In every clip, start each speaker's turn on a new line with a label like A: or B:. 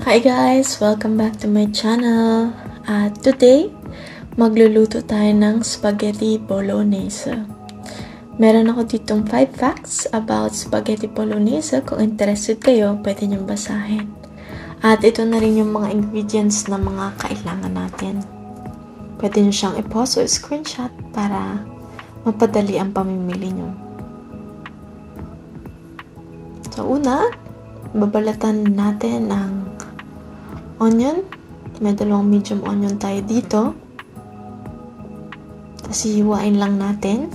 A: Hi guys! Welcome back to my channel. Today, magluluto tayo ng spaghetti bolognese. Meron ako ditong 5 facts about spaghetti bolognese. Kung interested kayo, pwede niyong basahin. At ito na rin yung mga ingredients na mga kailangan natin. Pwede niyo siyang i-pause o screenshot para mapadali ang pamimili niyo. So una, babalatan natin ang onion. May 2 medium onion tayo dito. Tapos hihiwain lang natin.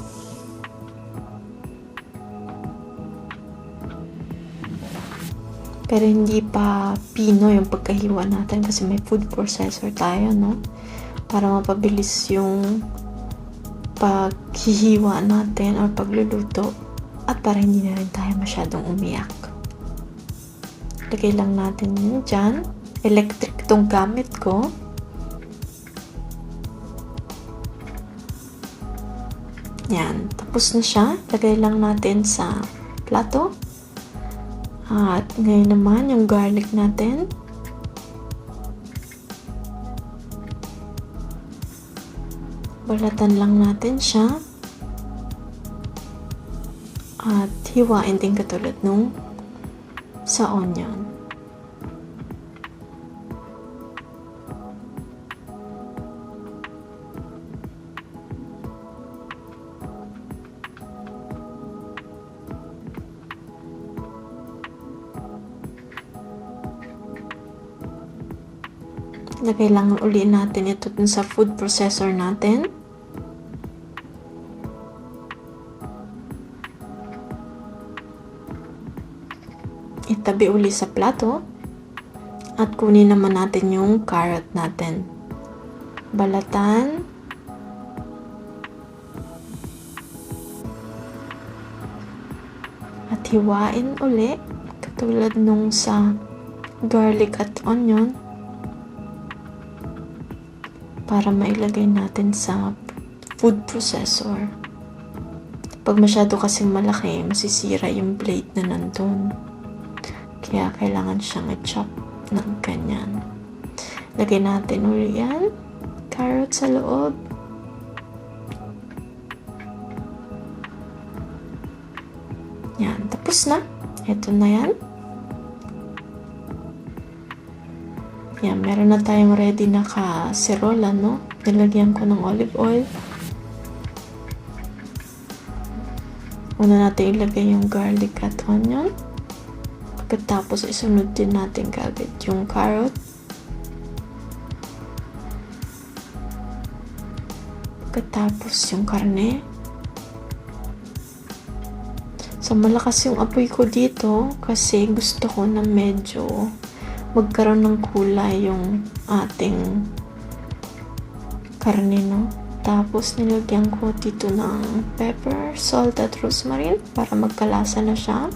A: Pero hindi pa pino yung pagkahiwa natin kasi may food processor tayo, no? Para mapabilis yung paghihiwa natin or pagluluto at para hindi na rin tayo masyadong umiyak. Lagay lang natin yun dyan. Electric itong gamit ko. Yan. Tapos na siya. Lagay lang natin sa plato. At ngayon naman yung garlic natin. Balatan lang natin siya. At hiwain din katulad nung sa onion. Lagay lang ulit natin ito dun sa food processor natin. Itabi uli sa plato. At kunin naman natin yung carrot natin. Balatan. At hiwain uli. Katulad nung sa garlic at onion. Para mailagay natin sa food processor. Pag masyado kasing malaki, masisira yung blade na nandun. Kaya kailangan siyang i-chop ng ganyan. Lagay natin ulit yan. Carrot sa loob. Yan. Tapos na. Ito na yan. Yan. Meron na tayong ready na kaserola, no? Nilagyan ko ng olive oil. Una natin ilagay yung garlic at onion. Pagkatapos isunod din natin kaagad yung carrot. Pagkatapos yung karne. So malakas yung apoy ko dito kasi gusto ko na medyo magkaroon ng kulay yung ating karne, no? Tapos nilagyan ko dito ng pepper, salt at rosemary para magkalasa na siya.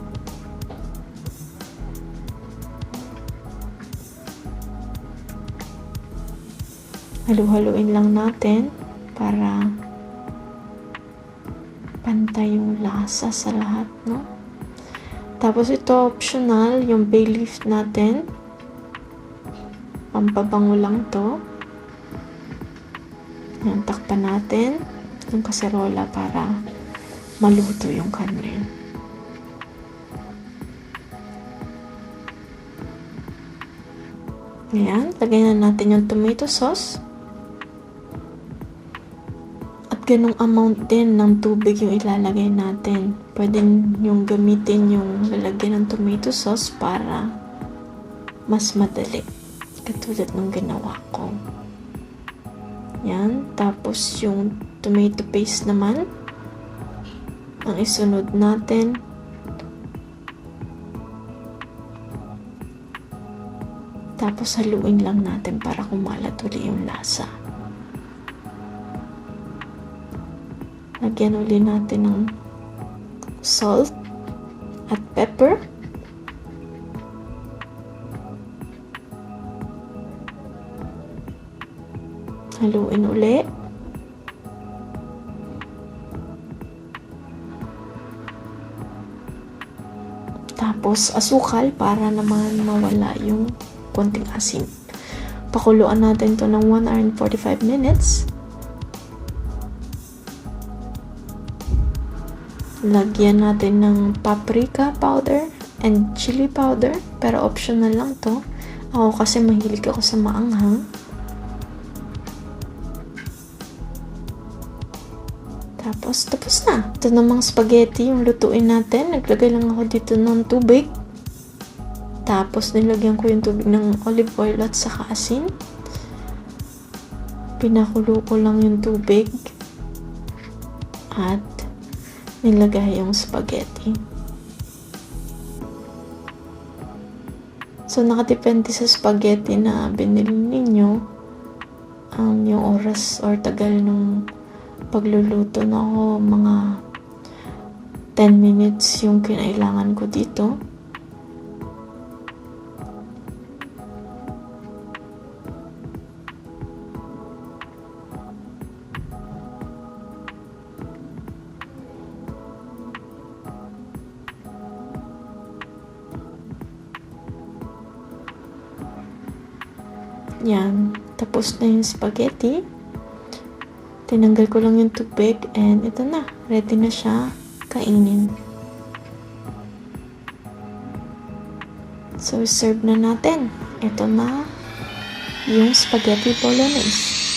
A: Halu-haluin lang natin para pantay yung lasa sa lahat, no? Tapos ito optional, yung bay leaf natin. Pampabango lang to. Yan, takpan natin yung kaserola para maluto yung karne. Ayan, lagay na natin yung tomato sauce. Ganong amount din ng tubig yung ilalagay natin. Pwede yung gamitin yung lalagyan ng tomato sauce para mas madali. Katulad ng ginawa ko. Yan. Tapos yung tomato paste naman ang isunod natin. Tapos haluin lang natin para kumalat uli yung lasa. Lagyan ulit natin ng salt at pepper. Haluin ulit. Tapos asukal para naman mawala yung konting asin. Pakuluan natin to ng 1 hour and 45 minutes. Lagyan natin ng paprika powder and chili powder, pero optional lang to. Ako kasi mahilig ako sa maanghang. Tapos na. Ito namang spaghetti, yung lutuin natin. Naglagay lang ako dito ng tubig. Tapos nilagyan ko yung tubig ng olive oil at saka asin. Pinakulo ko lang yung tubig. At nilagay yung spaghetti. So, nakadepende sa spaghetti na binili ninyo yung oras or tagal nung pagluluto na ako. Mga 10 minutes yung kinailangan ko dito. Yan. Tapos na yung spaghetti. Tinanggal ko lang yung tubig and ito na. Ready na siya kainin. So, serve na natin. Ito na yung spaghetti bolognese.